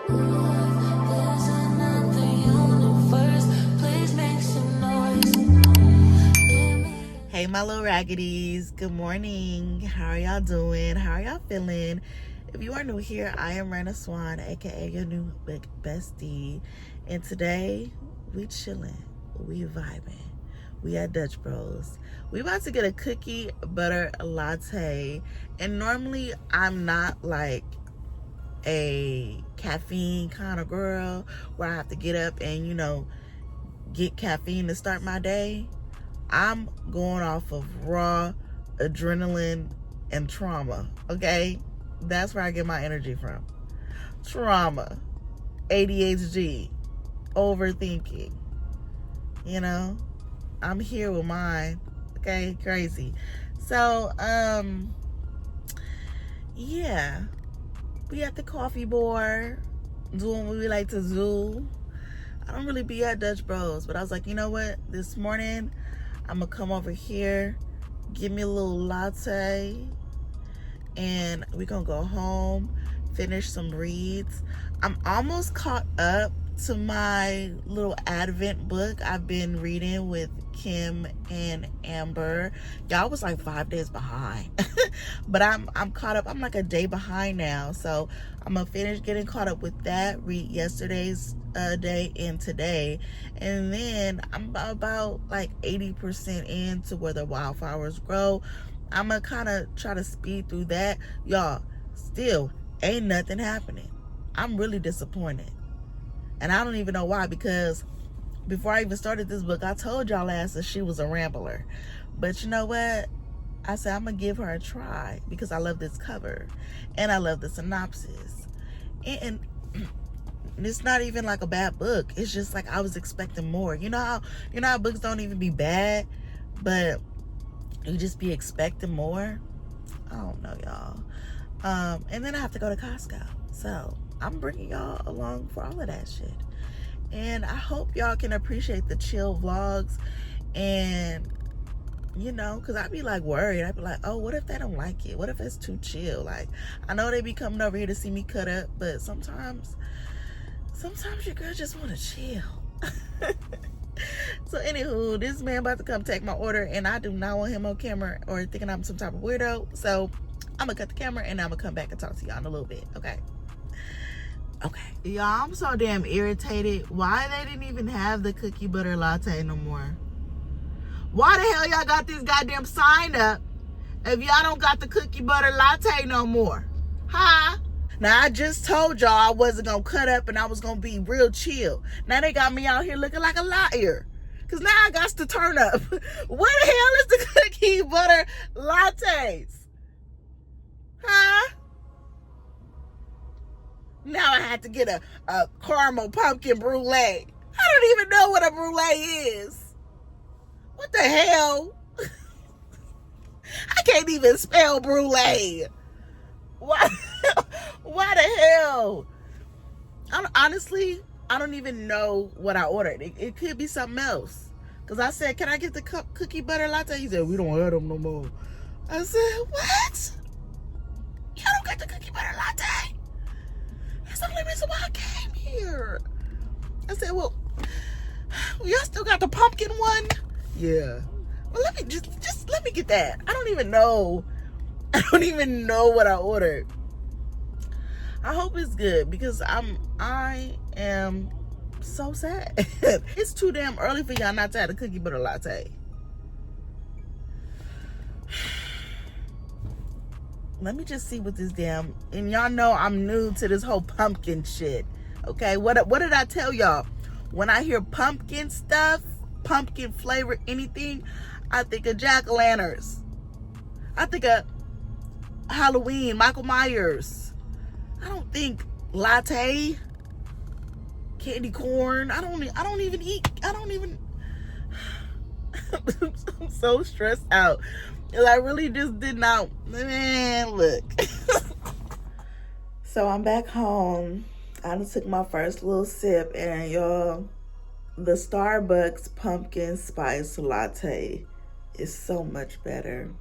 There's another universe. Please make some noise. Hey, my little raggities. Good morning. How are y'all doing? How are y'all feeling? If you are new here, I am Rena Swan, aka your new big bestie. And today, we chilling. We vibing. We at Dutch Bros. We about to get a cookie butter latte. And normally, I'm not like a caffeine kind of girl where I have to get up and, get caffeine to start my day. I'm going off of raw adrenaline and trauma, okay? That's where I get my energy from. Trauma, ADHD, overthinking. I'm here with mine, okay? Crazy. So, yeah. We at the coffee board, doing what we like to do. I don't really be at Dutch Bros, but I was like, you know what? This morning, I'm gonna come over here, give me a little latte, and we're gonna go home, finish some reads. I'm almost caught up to my little Advent book I've been reading with Kim and Amber. Y'all was like 5 days behind. But I'm caught up. I'm like a day behind now. So I'm gonna finish getting caught up with that, read yesterday's day and today. And then I'm about like 80% into Where the Wildflowers Grow. I'm gonna kind of try to speed through that. Y'all, still ain't nothing happening. I'm really disappointed. And I don't even know why, because before I even started this book, I told y'all last that she was a rambler. But you know what? I said I'm going to give her a try because I love this cover and I love the synopsis. And it's not even like a bad book. It's just like I was expecting more. You know how books don't even be bad, but you just be expecting more? I don't know, y'all. And then I have to go to Costco. So I'm bringing y'all along for all of that shit. And I hope y'all can appreciate the chill vlogs. And, because I'd be like worried. I'd be like, oh, what if they don't like it? What if it's too chill? Like, I know they be coming over here to see me cut up, but sometimes your girl just want to chill. So anywho, this man about to come take my order, and I do not want him on camera or thinking I'm some type of weirdo. So I'm gonna cut the camera and I'm gonna come back and talk to y'all in a little bit. Okay. Y'all, I'm so damn irritated. Why they didn't even have the cookie butter latte no more? Why the hell y'all got this goddamn sign up if y'all don't got the cookie butter latte no more? Huh? Now, I just told y'all I wasn't gonna cut up and I was gonna be real chill. Now they got me out here looking like a liar. Cause now I got to turn up. Where the hell is the cookie butter lattes? Huh? Now I had to get a caramel pumpkin brulee. I don't even know what a brulee is. What the hell? I can't even spell brulee. Why the hell? Honestly, I don't even know what I ordered. It could be something else. Because I said, can I get the cookie butter latte? He said, we don't have them no more. I said, what? You don't get the cookie butter latte? That's the only reason why I came here. I said, well, y'all still got the pumpkin one? Yeah. Well, let me just let me get that. I don't even know what I ordered. I hope it's good because I am so sad. It's too damn early for y'all not to have a cookie butter latte. Let me just see what this damn, and y'all know I'm new to this whole pumpkin shit. Okay, what did I tell y'all? When I hear pumpkin stuff, pumpkin flavor, anything, I think of jack-o'-lanterns. I think of Halloween, Michael Myers. I don't think latte, candy corn. I don't even. I'm so stressed out. I really just did not. Man, look. So I'm back home. I just took my first little sip, and y'all, the Starbucks pumpkin spice latte is so much better.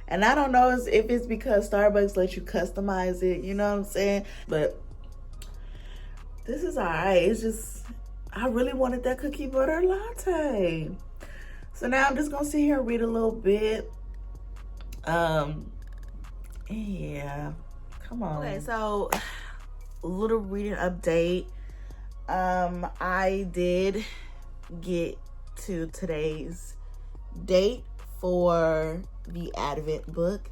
And I don't know if it's because Starbucks lets you customize it, you know what I'm saying? But This is all right. It's just, I really wanted that cookie butter latte. So now I'm just gonna sit here and read a little bit. Yeah, come on. Okay, so a little reading update. I did get to today's date for the Advent book.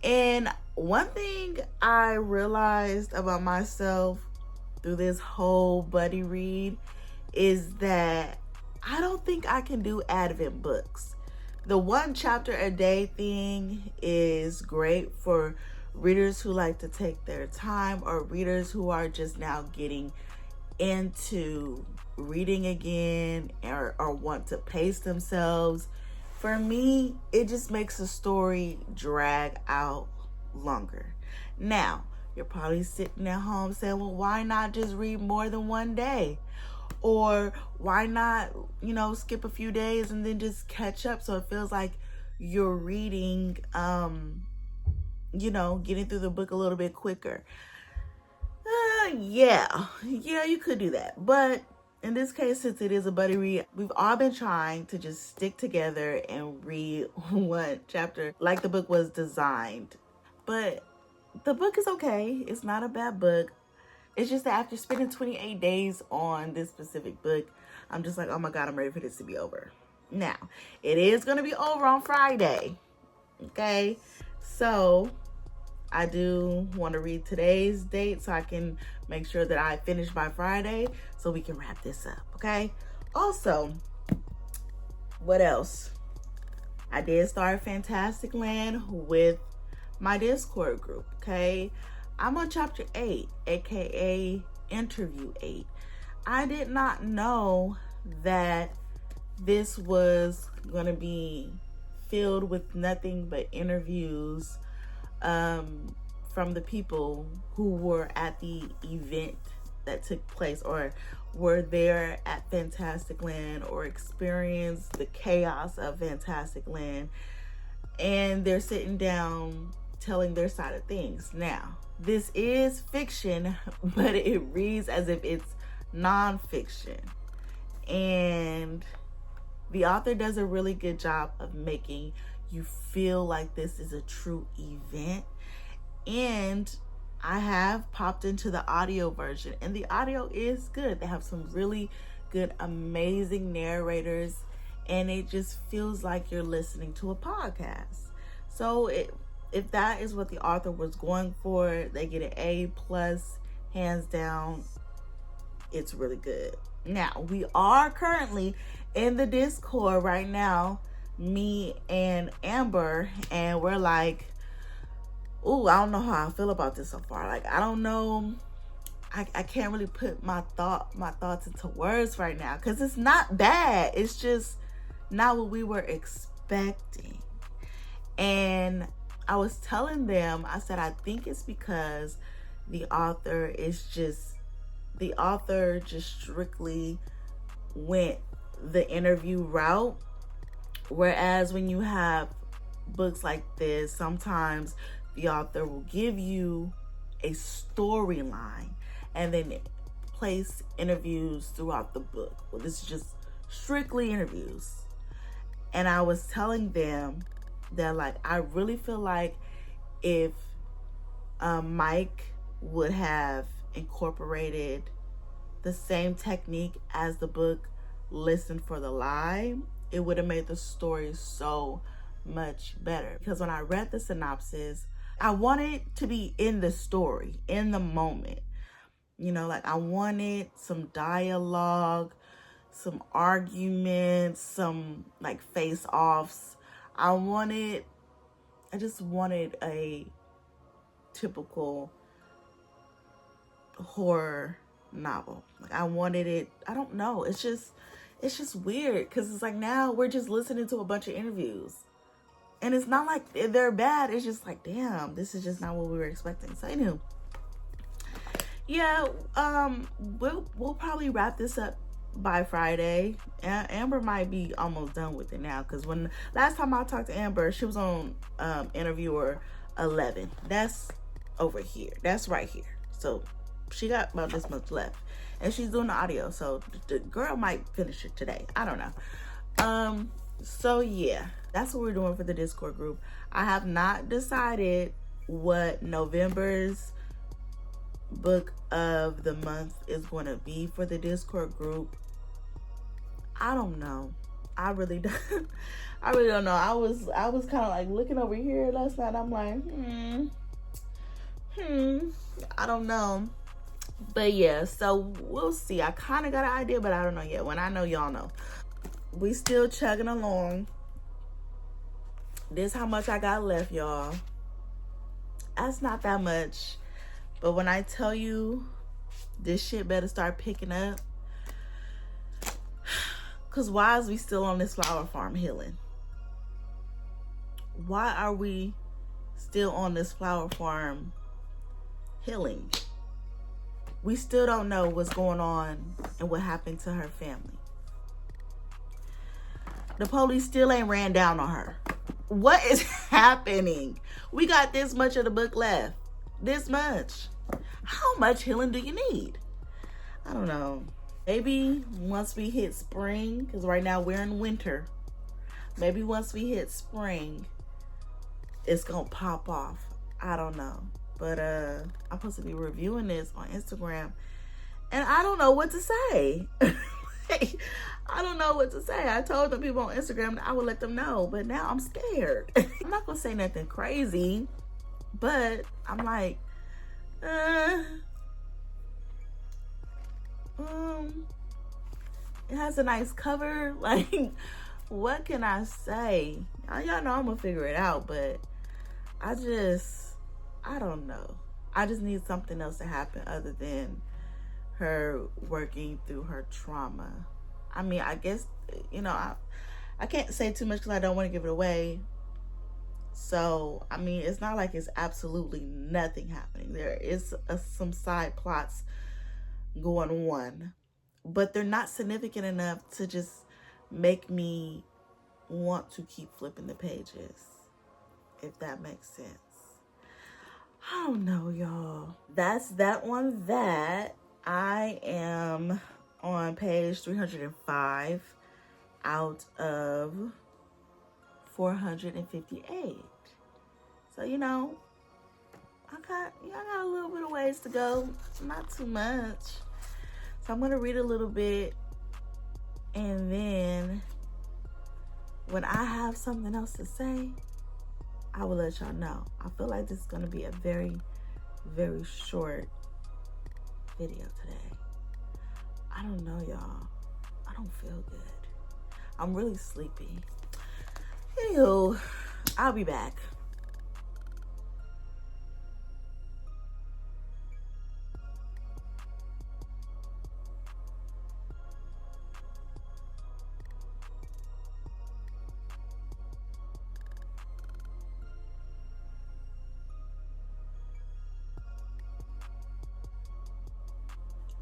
And one thing I realized about myself through this whole buddy read is that I don't think I can do Advent books. The one chapter a day thing is great for readers who like to take their time, or readers who are just now getting into reading again, or want to pace themselves. For me, it just makes the story drag out longer. Now, you're probably sitting at home saying, well, why not just read more than one day? Or why not, skip a few days and then just catch up so it feels like you're reading, getting through the book a little bit quicker. Yeah, you could do that. But in this case, since it is a buddy read, we've all been trying to just stick together and read one chapter like the book was designed. But the book is okay. It's not a bad book. It's just that after spending 28 days on this specific book, I'm just like, oh my God, I'm ready for this to be over. Now, it is going to be over on Friday. Okay? So, I do want to read today's date so I can make sure that I finish by Friday so we can wrap this up. Okay? Also, what else? I did start Fantastic Land with my Discord group. Okay? I'm on chapter 8, aka interview 8. I did not know that this was going to be filled with nothing but interviews from the people who were at the event that took place, or were there at Fantastic Land, or experienced the chaos of Fantastic Land, and they're sitting down telling their side of things. Now, this is fiction, but it reads as if it's nonfiction. And the author does a really good job of making you feel like this is a true event. And I have popped into the audio version, and the audio is good. They have some really good, amazing narrators, and it just feels like you're listening to a podcast. So if that is what the author was going for, they get an A+, hands down. It's really good. Now, we are currently in the Discord right now, me and Amber, and we're like, ooh, I don't know how I feel about this so far. Like, I don't know. I can't really put my thoughts into words right now, because it's not bad. It's just not what we were expecting. And I was telling them, I said, I think it's because the author just strictly went the interview route. Whereas when you have books like this, sometimes the author will give you a storyline and then place interviews throughout the book. Well, this is just strictly interviews. And I was telling them that, like, I really feel like if Mike would have incorporated the same technique as the book Listen for the Lie, it would have made the story so much better. Because when I read the synopsis, I wanted to be in the story, in the moment. Like, I wanted some dialogue, some arguments, some like face-offs. I just wanted a typical horror novel. Like, I wanted it, I don't know, it's just weird, because it's like now we're just listening to a bunch of interviews. And it's not like they're bad, it's just like, damn, this is just not what we were expecting. So anywho, yeah, we'll probably wrap this up by Friday. Amber might be almost done with it now, because when last time I talked to Amber, she was on interviewer 11. That's over here. That's right here. So she got about this much left, and she's doing the audio, so the girl might finish it today. I don't know. So yeah, that's what we're doing for the Discord group. I have not decided what November's book of the month is going to be for the Discord group. I don't know. I really don't. I really don't know. I was kind of like looking over here last night. I'm like, I don't know. But yeah, so we'll see. I kind of got an idea, but I don't know yet. When I know, y'all know. We still chugging along. This how much I got left, y'all. That's not that much. But when I tell you this shit better start picking up, because why is we still on this flower farm healing? Why are we still on this flower farm healing? We still don't know what's going on and what happened to her family. The police still ain't ran down on her. What is happening? We got this much of the book left. This much. How much healing do you need? I don't know. Maybe once we hit spring, because right now we're in winter. Maybe once we hit spring, it's gonna pop off. I don't know. But I'm supposed to be reviewing this on Instagram, and I don't know what to say. I don't know what to say. I told the people on Instagram that I would let them know, but now I'm scared. I'm not gonna say nothing crazy, but I'm like, it has a nice cover. Like, what can I say? Y'all know I'm gonna figure it out, but I don't know. I just need something else to happen other than her working through her trauma. I mean, I guess, I can't say too much because I don't want to give it away. So, I mean, it's not like it's absolutely nothing happening. There is some side plots going on, but they're not significant enough to just make me want to keep flipping the pages, if that makes sense. I don't know, y'all. That's that on that. I am on page 305 out of 458. So, I got a little bit of ways to go. Not too much. So I'm going to read a little bit, and then when I have something else to say, I will let y'all know. I feel like this is going to be a very, very short video today. I don't know, y'all. I don't feel good. I'm really sleepy. Anywho, I'll be back.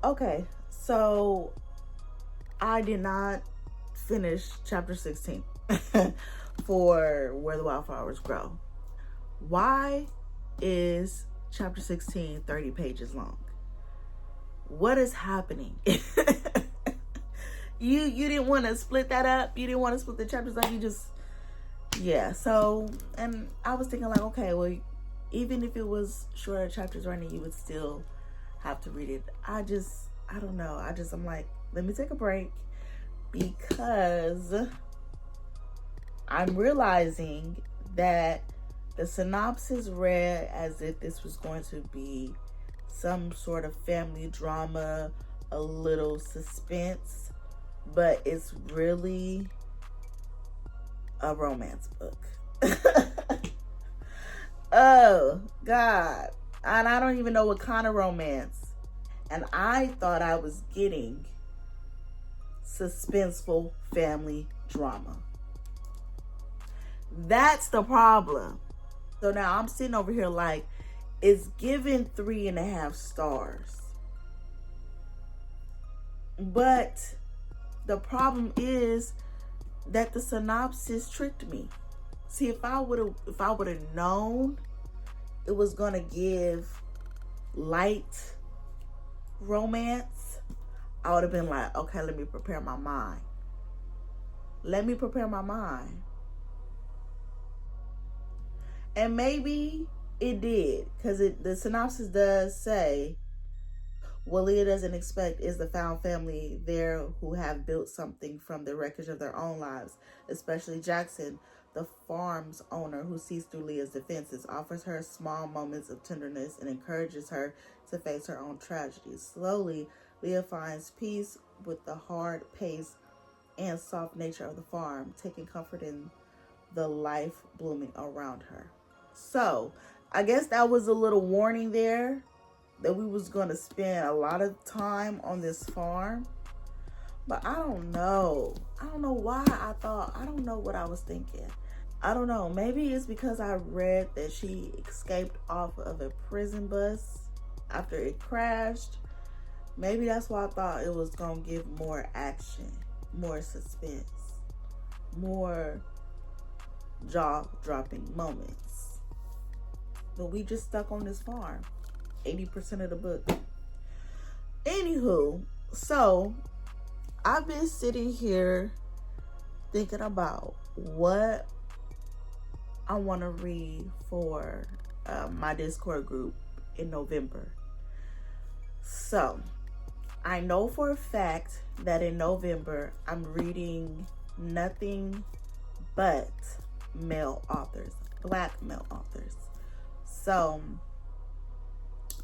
Okay, so I did not finish chapter 16 for Where the Wildflowers Grow. Why is chapter 16 30 pages long? What is happening? You didn't want to split that up? You didn't want to split the chapters up? You just, yeah. So, and I was thinking like, okay, well, even if it was shorter chapters running, you would still have to read it. I don't know. I'm like, let me take a break, because I'm realizing that the synopsis read as if this was going to be some sort of family drama, a little suspense, but it's really a romance book. Oh, God. And I don't even know what kind of romance. And I thought I was getting suspenseful family drama. That's the problem. So now I'm sitting over here like, it's given 3.5 stars. But the problem is that the synopsis tricked me. See, if I would have known it was gonna give light romance, I would have been like, okay, let me prepare my mind. Let me prepare my mind. And maybe it did, because the synopsis does say, what Leah doesn't expect is the found family there who have built something from the wreckage of their own lives, especially Jackson, the farm's owner, who sees through Leah's defenses, offers her small moments of tenderness and encourages her to face her own tragedies. Slowly, Leah finds peace with the hard pace and soft nature of the farm, taking comfort in the life blooming around her. So, I guess that was a little warning there that we was going to spend a lot of time on this farm. But I don't know. I don't know why I don't know what I was thinking. I don't know. Maybe it's because I read that she escaped off of a prison bus after it crashed. Maybe that's why I thought it was going to give more action, more suspense, more jaw-dropping moments. But we just stuck on this farm 80% of the book. Anywho, so I've been sitting here thinking about what I want to read for my Discord group in November. So I know for a fact that in November I'm reading nothing but male authors, Black male authors. So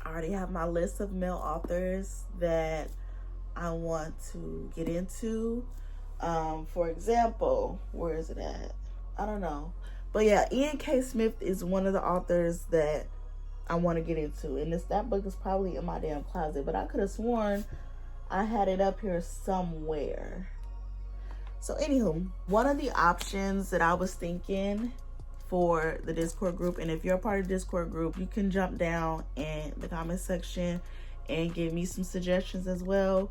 I already have my list of male authors that I want to get into. For example, where is it at? I don't know. But yeah, Ian K. Smith is one of the authors that I want to get into. And that book is probably in my damn closet. But I could have sworn I had it up here somewhere. So anywho, one of the options that I was thinking for the Discord group, and if you're a part of the Discord group, you can jump down in the comment section and give me some suggestions as well,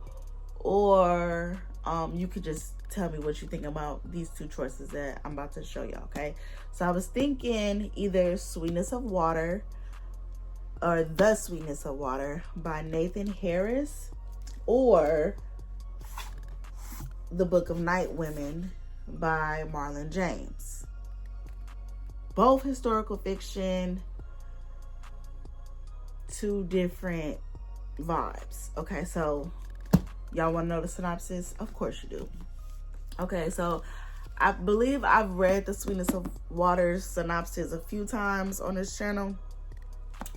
or you could just tell me what you think about these two choices that I'm about to show y'all. Okay, so I was thinking either Sweetness of Water or The Sweetness of Water by Nathan Harris, or The Book of Night Women by Marlon James. Both historical fiction, two different vibes. Okay, so y'all want to know the synopsis? Of course you do. Okay, so I believe I've read the Sweetness of Water's synopsis a few times on this channel.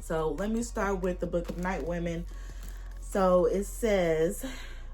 So let me start with The Book of Night Women. So it says,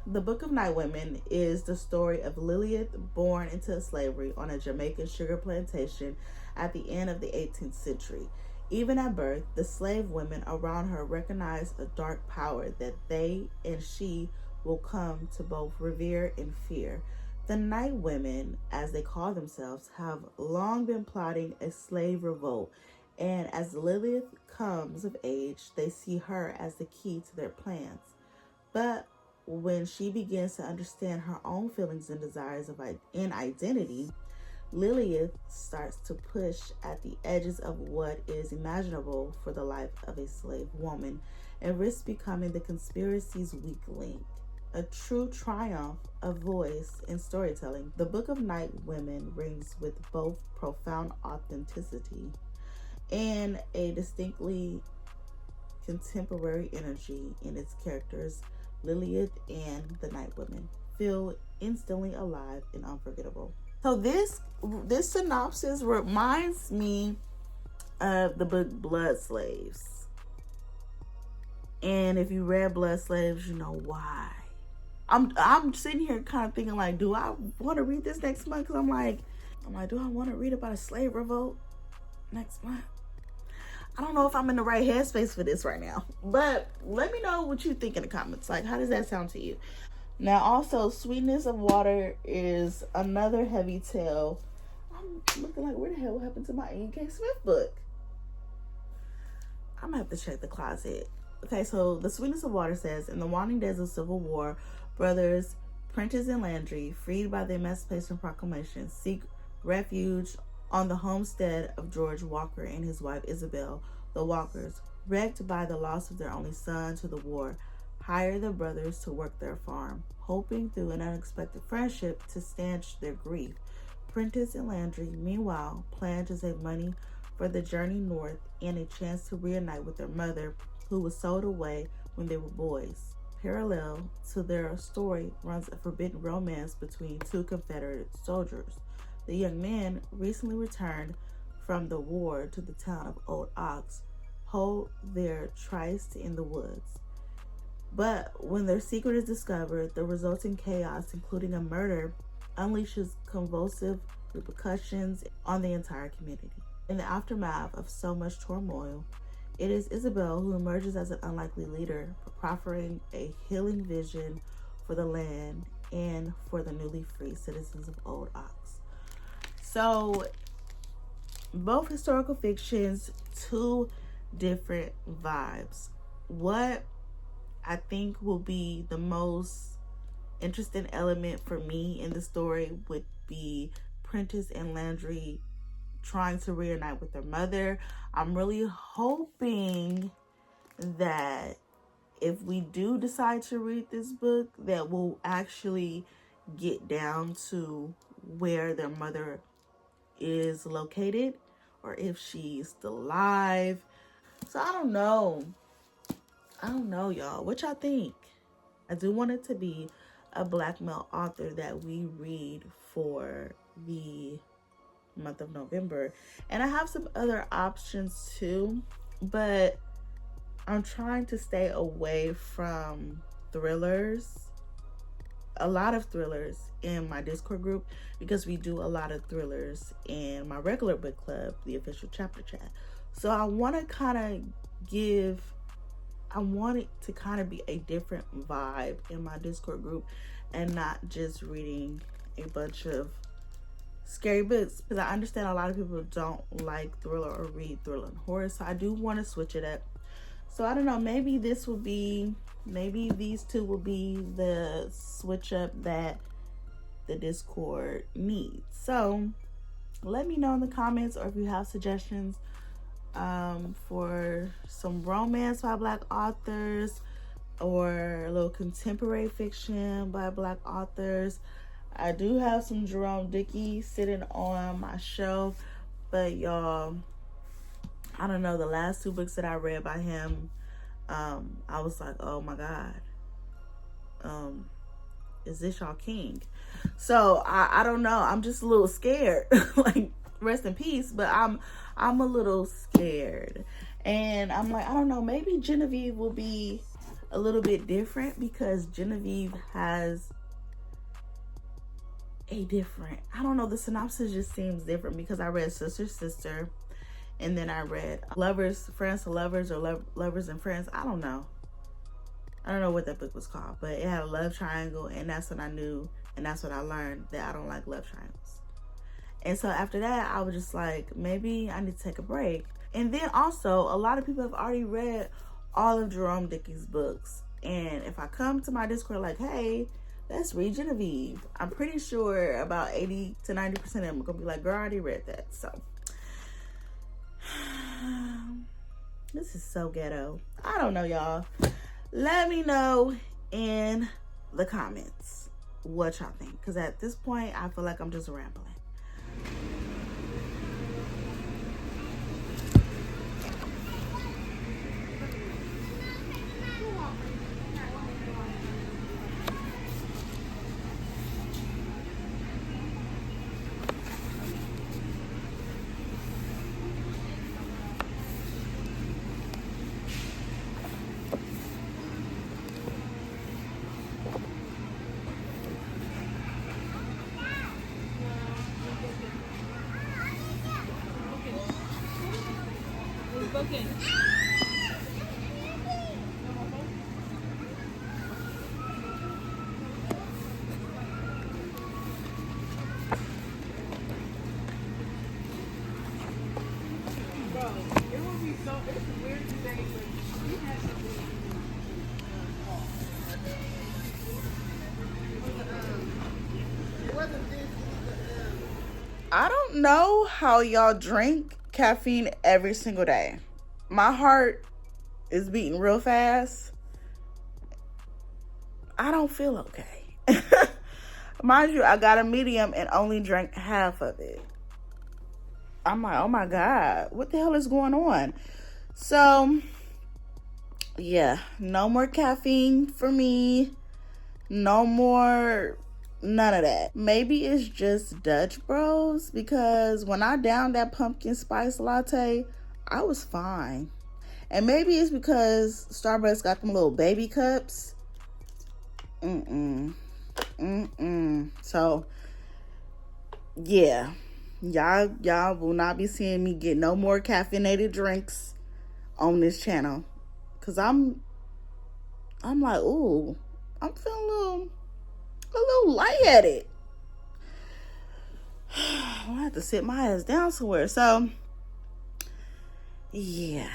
The Book of Night Women is the story of Lilith, born into slavery on a Jamaican sugar plantation at the end of the 18th century. Even at birth, the slave women around her recognize a dark power that they and she will come to both revere and fear. The Night Women, as they call themselves, have long been plotting a slave revolt, and as Lilith comes of age, they see her as the key to their plans. But when she begins to understand her own feelings and desires in identity, Lilith starts to push at the edges of what is imaginable for the life of a slave woman and risks becoming the conspiracy's weak link. A true triumph of voice and storytelling, The Book of Night Women rings with both profound authenticity and a distinctly contemporary energy in its characters. Lilith and the Night Women feel instantly alive and unforgettable. So this synopsis reminds me of the book Blood Slaves. And if you read Blood Slaves, you know why. I'm sitting here kind of thinking like, do I want to read this next month? Because I'm like, do I want to read about a slave revolt next month? I don't know if I'm in the right headspace for this right now. But let me know what you think in the comments. Like, how does that sound to you? Now, also, Sweetness of Water is another heavy tale. I'm looking like, where the hell happened to my Ian K. Smith book? I'm going to have to check the closet. Okay, so The Sweetness of Water says, in the waning days of Civil War, brothers Prentice and Landry, freed by the Emancipation Proclamation, seek refuge on the homestead of George Walker and his wife Isabel. The Walkers, wrecked by the loss of their only son to the war, hire the brothers to work their farm, hoping through an unexpected friendship to stanch their grief. Prentice and Landry, meanwhile, plan to save money for the journey north and a chance to reunite with their mother, who was sold away when they were boys. Parallel to their story runs a forbidden romance between two Confederate soldiers. The young men, recently returned from the war to the town of Old Ox, hold their tryst in the woods. But when their secret is discovered, the resulting chaos, including a murder, unleashes convulsive repercussions on the entire community. In the aftermath of so much turmoil, it is Isabel who emerges as an unlikely leader, proffering a healing vision for the land and for the newly freed citizens of Old Ox. So, both historical fictions, two different vibes. What I think will be the most interesting element for me in the story would be Prentice and Landry trying to reunite with their mother. I'm really hoping that if we do decide to read this book, that we'll actually get down to where their mother is located, or if she's still alive. So I don't know, y'all. What y'all think? I do want it to be a Black male author that we read for the month of November. And I have some other options too, but I'm trying to stay away from thrillers, a lot of thrillers in my Discord group, because we do a lot of thrillers in my regular book club, the official chapter chat. So I want it to kind of be a different vibe in my Discord group and not just reading a bunch of scary books, because I understand a lot of people don't like thriller or read thriller and horror, so I do want to switch it up. So I don't know, maybe these two will be the switch up that the Discord needs. So let me know in the comments, or if you have suggestions for some romance by Black authors or a little contemporary fiction by Black authors. I do have some Jerome Dickey sitting on my shelf, but y'all, I don't know, the last two books that I read by him, I was like, oh my God, is this y'all king? So I don't know, I'm just a little scared. Like, rest in peace, but I'm a little scared. And I'm like, I don't know, maybe Genevieve will be a little bit different, because Genevieve has a different, I don't know, the synopsis just seems different, because I read Sister, and then I read Friends to Lovers, or Lovers and Friends. I don't know what that book was called, but it had a love triangle, and that's when I knew, and that's what I learned, that I don't like love triangles. And so after that, I was just like, maybe I need to take a break. And then also, a lot of people have already read all of Jerome Dickey's books. And if I come to my Discord like, hey, let's read Genevieve, I'm pretty sure about 80 to 90% of them are going to be like, girl, I already read that. So this is so ghetto. I don't know, y'all. Let me know in the comments what y'all think, because at this point, I feel like I'm just rambling. Bookish. I don't know how y'all drink caffeine every single day. My heart is beating real fast, I don't feel okay. Mind you, I got a medium and only drank half of it. I'm like, oh my God, what the hell is going on? So, yeah, no more caffeine for me. No more, none of that. Maybe it's just Dutch Bros, because when I downed that pumpkin spice latte, I was fine. And maybe it's because Starbucks got them little baby cups. So, yeah. Y'all will not be seeing me get no more caffeinated drinks on this channel. Cause I'm like, ooh, I'm feeling a little lightheaded. I have to sit my ass down somewhere. So, yeah.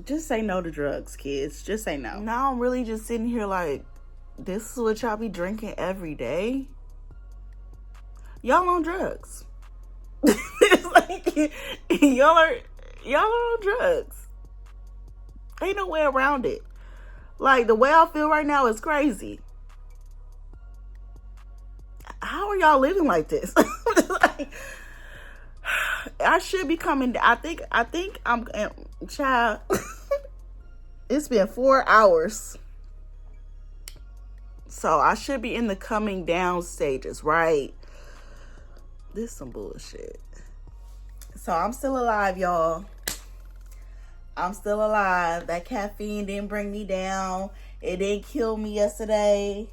Just say no to drugs, kids. Just say no. Now I'm really just sitting here like, this is what y'all be drinking every day? Y'all on drugs. It's like, y'all are on drugs. Ain't no way around it. Like, the way I feel right now is crazy. How are y'all living like this? Like, I should be coming. I think I'm, child. It's been 4 hours. So I should be in the coming down stages, right? This is some bullshit. So I'm still alive, y'all. I'm still alive. That caffeine didn't bring me down. It didn't kill me yesterday.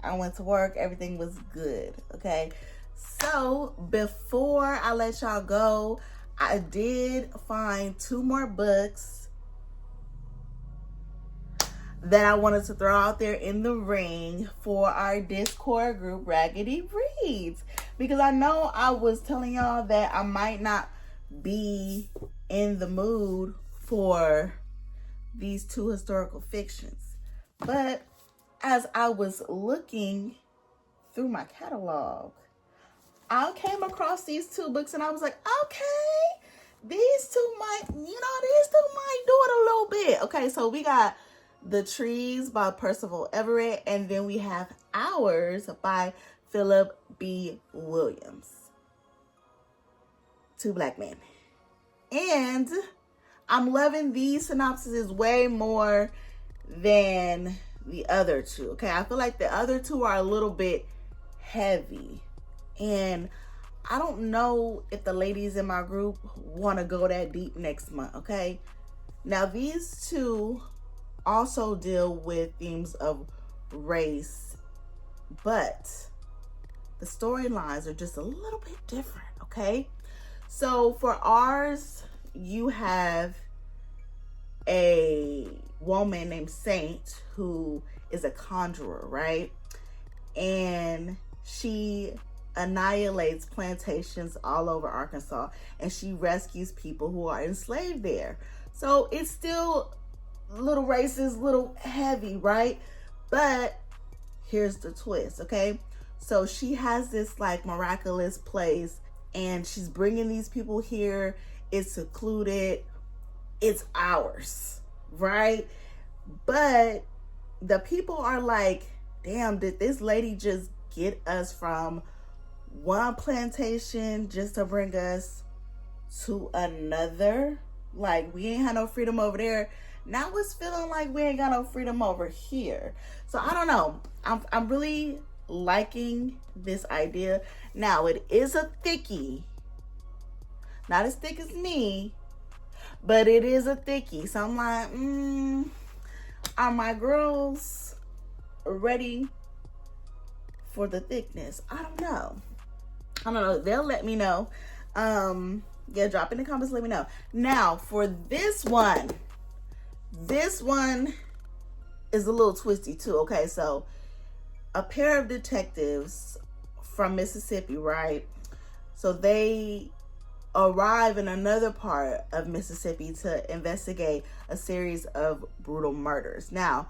I went to work. Everything was good. Okay. So before I let y'all go, I did find 2 more books that I wanted to throw out there in the ring for our Discord group, Raggedy Reads. Because I know I was telling y'all that I might not be in the mood for these 2 historical fictions. But as I was looking through my catalog, I came across these 2 books and I was like, okay, these two might do it a little bit. Okay, so we got The Trees by Percival Everett, and then we have Hours by Philip B. Williams. 2 black men. And I'm loving these synopses way more than the other 2. Okay, I feel like the other 2 are a little bit heavy. And I don't know if the ladies in my group want to go that deep next month, okay? Now, these 2 also deal with themes of race, but the storylines are just a little bit different, okay? So for ours, you have a woman named Saint who is a conjurer, right? And she annihilates plantations all over Arkansas, and she rescues people who are enslaved there. So it's still little racist, little heavy, right? But here's the twist, okay? So she has this like miraculous place, and she's bringing these people here. It's secluded. It's ours, right? But the people are like, damn, did this lady just get us from one plantation just to bring us to another? Like, we ain't had no freedom over there. Now it's feeling like we ain't got no freedom over here. So I don't know. I'm really liking this idea. Now it is a thickie. Not as thick as me, but it is a thickie. So I'm like, are my girls ready for the thickness? I don't know. They'll let me know. Yeah, drop in the comments, let me know. Now for this one is a little twisty too. Okay, so a pair of detectives from Mississippi, right? So they arrive in another part of Mississippi to investigate a series of brutal murders. Now,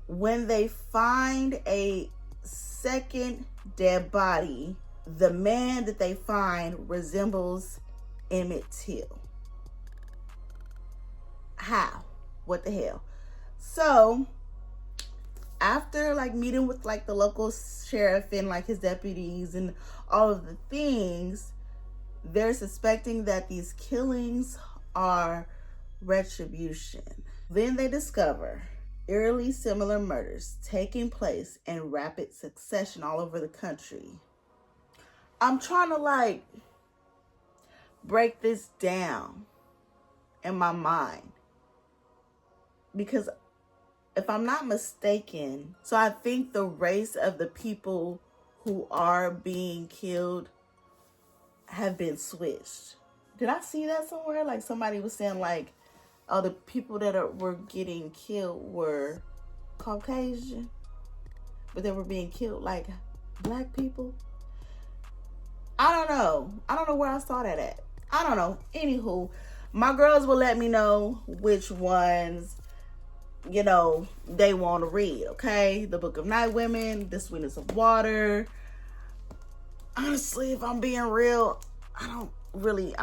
when they find a second dead body, the man that they find resembles Emmett Till. How? What the hell? So, after like meeting with like the local sheriff and like his deputies and all of the things, they're suspecting that these killings are retribution. Then they discover eerily similar murders taking place in rapid succession all over the country. I'm trying to like break this down in my mind, because if I'm not mistaken, so I think the race of the people who are being killed have been switched. Did I see that somewhere? Like somebody was saying like, oh, the people that were getting killed were Caucasian, but they were being killed like black people. I don't know where I saw that at. I don't know. Anywho, my girls will let me know which ones, you know, they want to read, okay? The Book of Night Women, The Sweetness of Water. Honestly, if I'm being real, I'm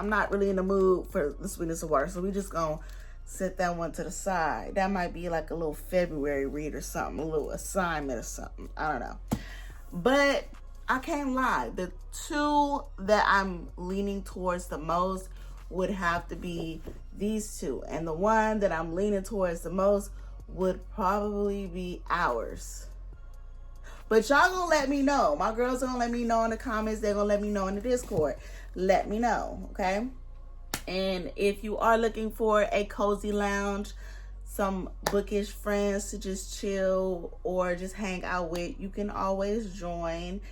not really in the mood for The Sweetness of Water, so we just gonna set that one to the side. That might be like a little February read or something, a little assignment or something. I don't know. But I can't lie. The two that I'm leaning towards the most would have to be these two. And the one that I'm leaning towards the most would probably be Ours. But y'all gonna let me know. My girls are gonna let me know in the comments. They're gonna let me know in the Discord. Let me know, okay? And if you are looking for a cozy lounge, some bookish friends to just chill or just hang out with, you can always join.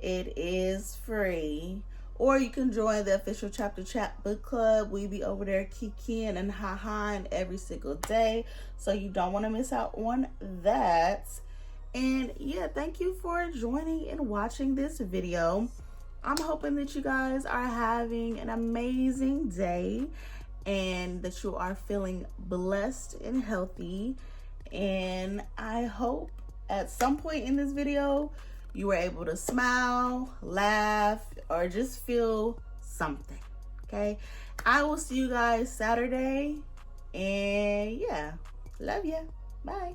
It is free. Or you can join the official Chapter Chat book club. We be over there kikiing and ha-haing every single day. So you don't want to miss out on that. And yeah, thank you for joining and watching this video. I'm hoping that you guys are having an amazing day and that you are feeling blessed and healthy. And I hope at some point in this video, you were able to smile, laugh, or just feel something, okay? I will see you guys Saturday. And yeah, love ya. Bye.